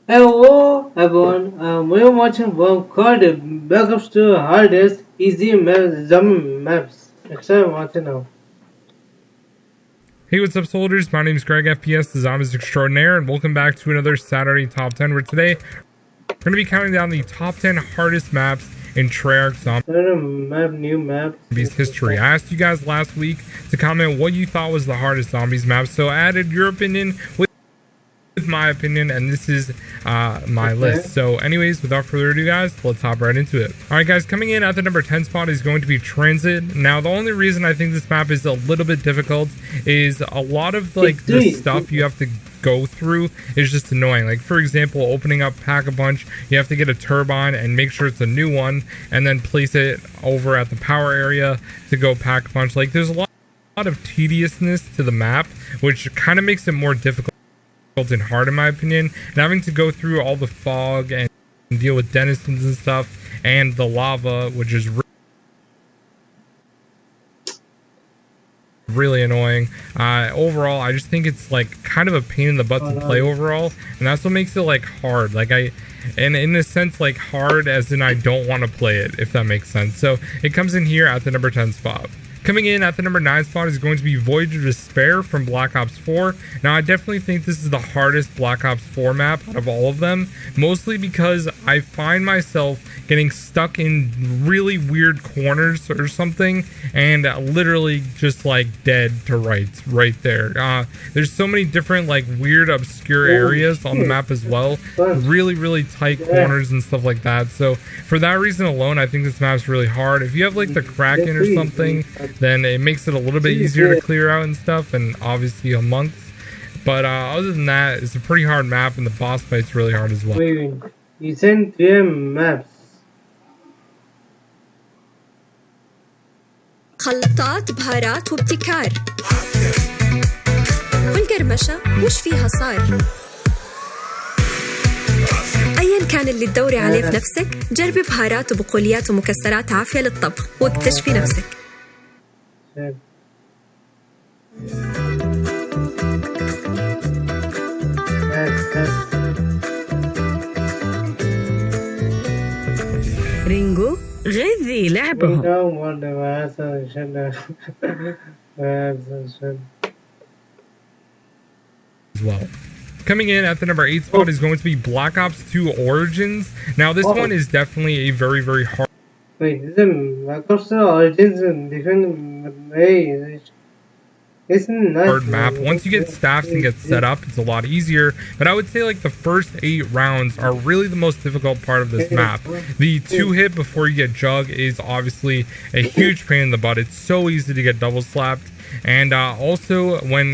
Hello everyone, we're watching one called Backups to Hardest Easy Maps, Zombie Maps. Excited watching now. Hey, what's up, soldiers? My name is Greg FPS, the Zombies Extraordinaire, and welcome back to another Saturday Top 10, where today we're going to be counting down the top 10 hardest maps in Treyarch New map. Zombies history. I asked you guys last week to comment what you thought was the hardest Zombies map, so I added your opinion with my opinion, and this is my list. So anyways, without further ado, guys, let's hop right into it. All right, guys, coming in at the number 10 spot is going to be Transit. Now, the only reason I think this map is a little bit difficult is a lot of like the stuff you have to go through is just annoying. Like, for example, opening up Pack-a-Punch, you have to get a turbine and make sure it's a new one and then place it over at the power area to go Pack-a-Punch. Like, there's a lot of tediousness to the map, which kind of makes it more difficult and hard in my opinion, and having to go through all the fog and deal with denizens and stuff and the lava, which is really annoying. Overall, I just think it's like kind of a pain in the butt to play overall, and that's what makes it like hard. Like and in a sense, like hard as in I don't want to play it, if that makes sense. So it comes in here at the number 10 spot. Coming in at the number 9 spot is going to be Voyage of Despair from Black Ops 4. Now, I definitely think this is the hardest Black Ops 4 map out of all of them, mostly because I find myself getting stuck in really weird corners or something, and literally just like dead to rights right there. There's so many different like weird obscure areas on the map as well, really tight corners and stuff like that. So for that reason alone, I think this map's really hard. If you have like the Kraken or something, then it makes it a little bit easier to clear out and stuff, and obviously a month. But other than that, it's a pretty hard map, and the boss fight's really hard as well. Recent maps. خلطات بهارات وابتكار، والقرمشة وش فيها صار. أيا كان اللي تدوري عليه في نفسك، جربي بهارات وبقوليات ومكسرات عافية للطبخ واكتشفي نفسك. رينجو غذي لعبهم. As well. Coming in at the number 8 spot is going to be Black Ops 2 Origins. Now, this one is definitely a very hard. Wait, is it Black Ops 2 Origins and different? Hey, isn't nice hard map. Once you get staffs and get set up, it's a lot easier, but I would say like the first 8 rounds are really the most difficult part of this map. The 2-hit before you get Jug is obviously a huge pain in the butt. It's so easy to get double slapped. And also when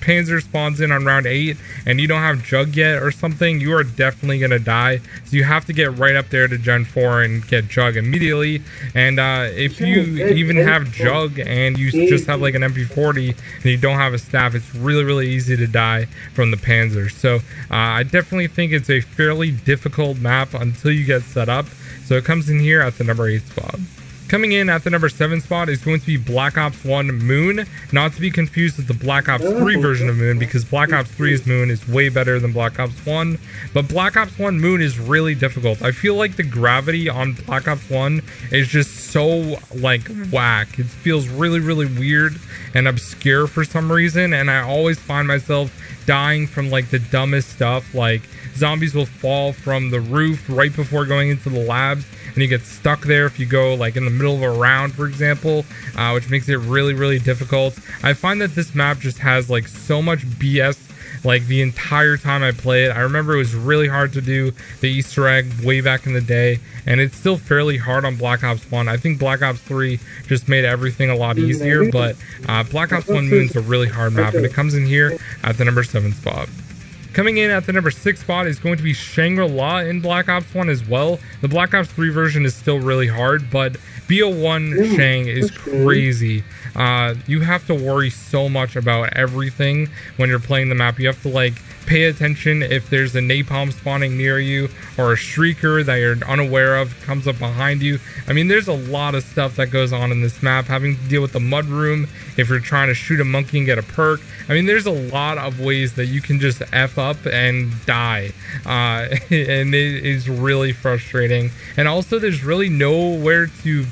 Panzer spawns in on round 8 and you don't have Jug yet or something, you are definitely gonna die. So you have to get right up there to Gen 4 and get Jug immediately. And if you even have Jug and you just have like an MP40 and you don't have a staff, it's really easy to die from the Panzer. So I definitely think it's a fairly difficult map until you get set up. So it comes in here at the number 8 spot. Coming in at the number 7 spot is going to be Black Ops 1 Moon, not to be confused with the Black Ops 3 version of Moon, because Black Ops 3's Moon is way better than Black Ops 1, but Black Ops 1 Moon is really difficult. I feel like the gravity on Black Ops 1 is just so like whack. It feels really weird and obscure for some reason, and I always find myself dying from like the dumbest stuff. Like zombies will fall from the roof right before going into the labs, and you get stuck there if you go like in the middle of a round, for example, which makes it really difficult. I find that this map just has like so much BS like the entire time I play it. I remember it was really hard to do the Easter egg way back in the day, and it's still fairly hard on Black Ops 1. I think Black Ops 3 just made everything a lot easier, but Black Ops 1 Moon's a really hard map, and it comes in here at the number 7 spot. Coming in at the number 6 spot is going to be Shangri-La in Black Ops 1 as well. The Black Ops 3 version is still really hard, but BO1 Shang is crazy. You have to worry so much about everything when you're playing the map. You have to like pay attention if there's a napalm spawning near you or a shrieker that you're unaware of comes up behind you. I mean, there's a lot of stuff that goes on in this map, having to deal with the mud room if you're trying to shoot a monkey and get a perk. I mean, there's a lot of ways that you can just F up and die, and it is really frustrating. And also, there's really nowhere to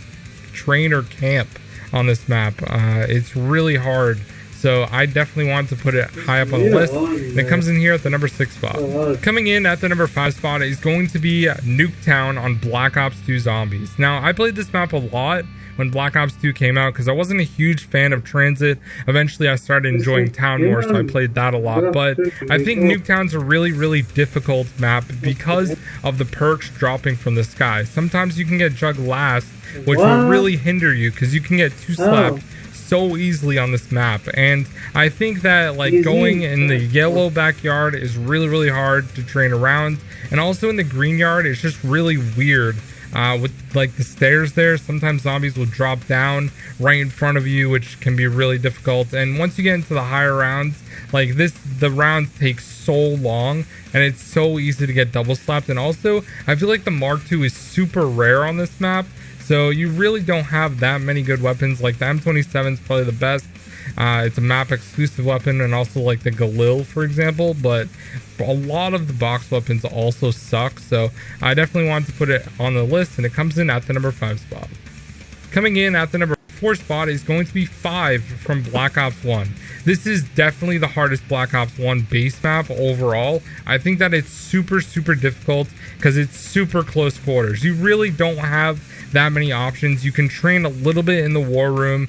train or camp on this map. It's really hard. So I definitely want to put it high up on the list. And it comes in here at the number 6 spot. Coming in at the number 5 spot is going to be Nuketown on Black Ops 2 Zombies. Now, I played this map a lot when Black Ops 2 came out because I wasn't a huge fan of Transit. Eventually, I started enjoying Town more, so I played that a lot. But I think Nuketown's a really, really difficult map because of the perks dropping from the sky. Sometimes you can get Jug last, which will really hinder you because you can get 2 slapped so easily on this map. And I think that like going in the yellow backyard is really, really hard to train around, and also in the green yard it's just really weird with like the stairs there. Sometimes zombies will drop down right in front of you, which can be really difficult. And once you get into the higher rounds like this, the rounds take so long and it's so easy to get double slapped. And also I feel like the Mark II is super rare on this map, so you really don't have that many good weapons. Like the M27 is probably the best. It's a map exclusive weapon, and also like the Galil, for example. But a lot of the box weapons also suck. So I definitely want to put it on the list, and it comes in at the number 5 spot. Coming in at the number 4 spot is going to be 5 from Black Ops 1. This is definitely the hardest Black Ops 1 base map overall. I think that it's super, super difficult because it's super close quarters. You really don't have that many options. You can train a little bit in the war room,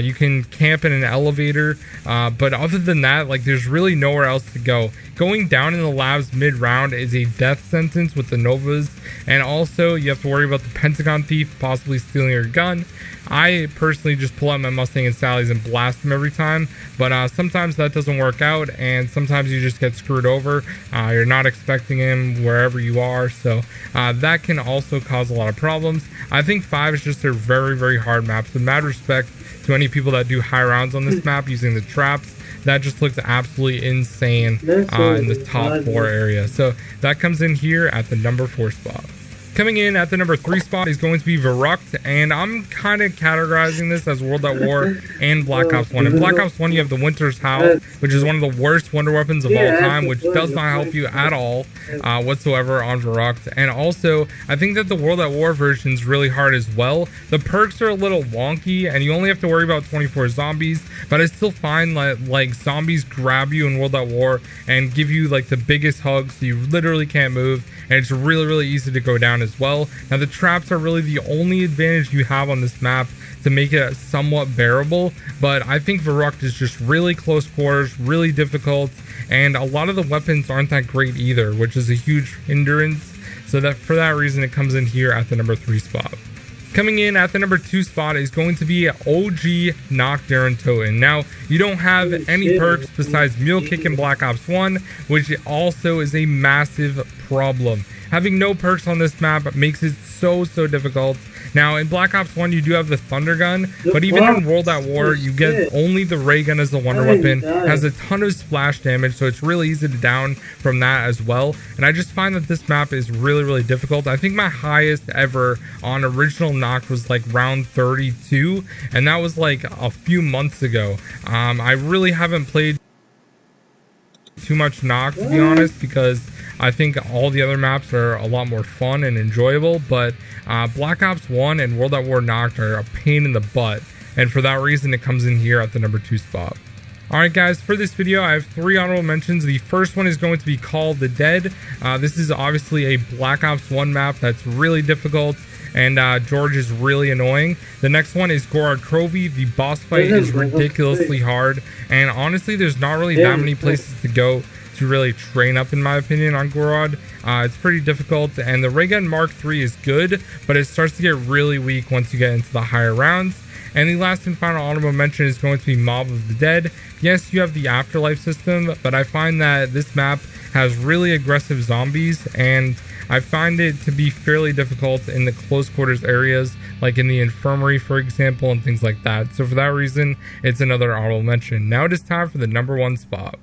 you can camp in an elevator, but other than that, like, there's really nowhere else to go. Going down in the labs mid-round is a death sentence with the Novas, and also you have to worry about the Pentagon thief possibly stealing your gun. I personally just pull out my Mustang and Sally's and blast them every time, but sometimes that doesn't work out, and sometimes you just get screwed over. You're not expecting him wherever you are, so that can also cause a lot of problems. I think 5 is just a very, very hard map. So mad respect to any people that do high rounds on this map using the traps. That just looks absolutely insane in the top 4 area. So that comes in here at the number 4 spot. Coming in at the number 3 spot is going to be Verrückt, and I'm kind of categorizing this as World at War and Black Ops 1. In Black Ops 1, you have the Winter's Howl, which is one of the worst wonder weapons of all time, which does not help you at all whatsoever on Verrückt. And also, I think that the World at War version is really hard as well. The perks are a little wonky, and you only have to worry about 24 zombies, but I still find that like zombies grab you in World at War and give you like the biggest hugs, so you literally can't move, and it's really, really easy to go down as well. Now the traps are really the only advantage you have on this map to make it somewhat bearable, but I think Verrückt is just really close quarters, really difficult, and a lot of the weapons aren't that great either, which is a huge hindrance. So that for that reason, it comes in here at the number 3 spot. Coming in at the number 2 spot is going to be OG Nacht der Untoten. Now, you don't have any perks besides Mule Kick in Black Ops 1, which also is a massive problem. Having no perks on this map makes it so difficult. Now, in Black Ops 1, you do have the Thunder Gun, but even in World at War, you get only the Ray Gun as the wonder weapon. It has a ton of splash damage, so it's really easy to down from that as well. And I just find that this map is really, really difficult. I think my highest ever on original Nacht was like round 32, and that was like a few months ago. I really haven't played too much Nacht, to be honest, because I think all the other maps are a lot more fun and enjoyable, but Black Ops 1 and World at War Nacht are a pain in the butt, and for that reason it comes in here at the number 2 spot. Alright guys, for this video I have 3 honorable mentions. The first one is going to be Call of the Dead. This is obviously a Black Ops 1 map that's really difficult, and George is really annoying. The next one is Gorod Krovi. The boss fight is ridiculously hard, and honestly there's not really that many places to go to really train up, in my opinion, on Gorod. It's pretty difficult, and the Ray Gun Mark III is good, but it starts to get really weak once you get into the higher rounds. And the last and final honorable mention is going to be Mob of the Dead. Yes, you have the Afterlife system, but I find that this map has really aggressive zombies, and I find it to be fairly difficult in the close quarters areas, like in the infirmary, for example, and things like that. So for that reason, it's another honorable mention. Now it is time for the number 1 spot.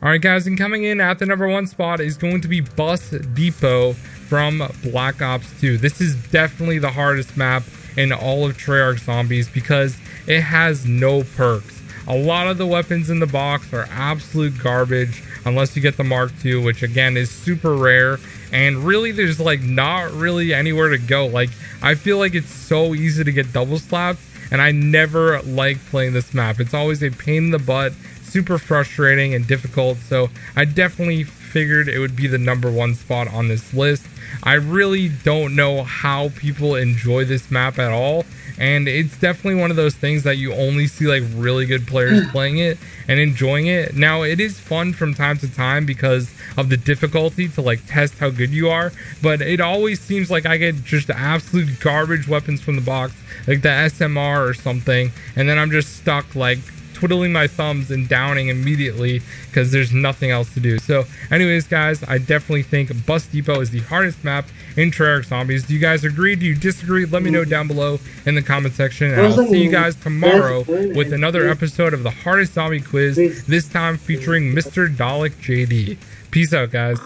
Alright guys, and coming in at the number 1 spot is going to be Bus Depot from Black Ops 2. This is definitely the hardest map in all of Treyarch Zombies because it has no perks. A lot of the weapons in the box are absolute garbage unless you get the Mark II, which again is super rare, and really there's like not really anywhere to go. Like, I feel like it's so easy to get double slapped, and I never like playing this map. It's always a pain in the butt, super frustrating and difficult, so I definitely figured it would be the number 1 spot on this list. I really don't know how people enjoy this map at all, and it's definitely one of those things that you only see like really good players playing it and enjoying it. Now it is fun from time to time because of the difficulty to like test how good you are, but it always seems like I get just absolute garbage weapons from the box, like the SMR or something, and then I'm just stuck like twiddling my thumbs and downing immediately because there's nothing else to do. So anyways guys, I definitely think Bus Depot is the hardest map in Treyarch Zombies. Do you guys agree? Do you disagree? Let me know down below in the comment section, and I'll see you guys tomorrow with another episode of the hardest zombie quiz, this time featuring Mr. Dalek JD. Peace out guys.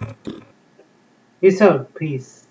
Peace out. Peace.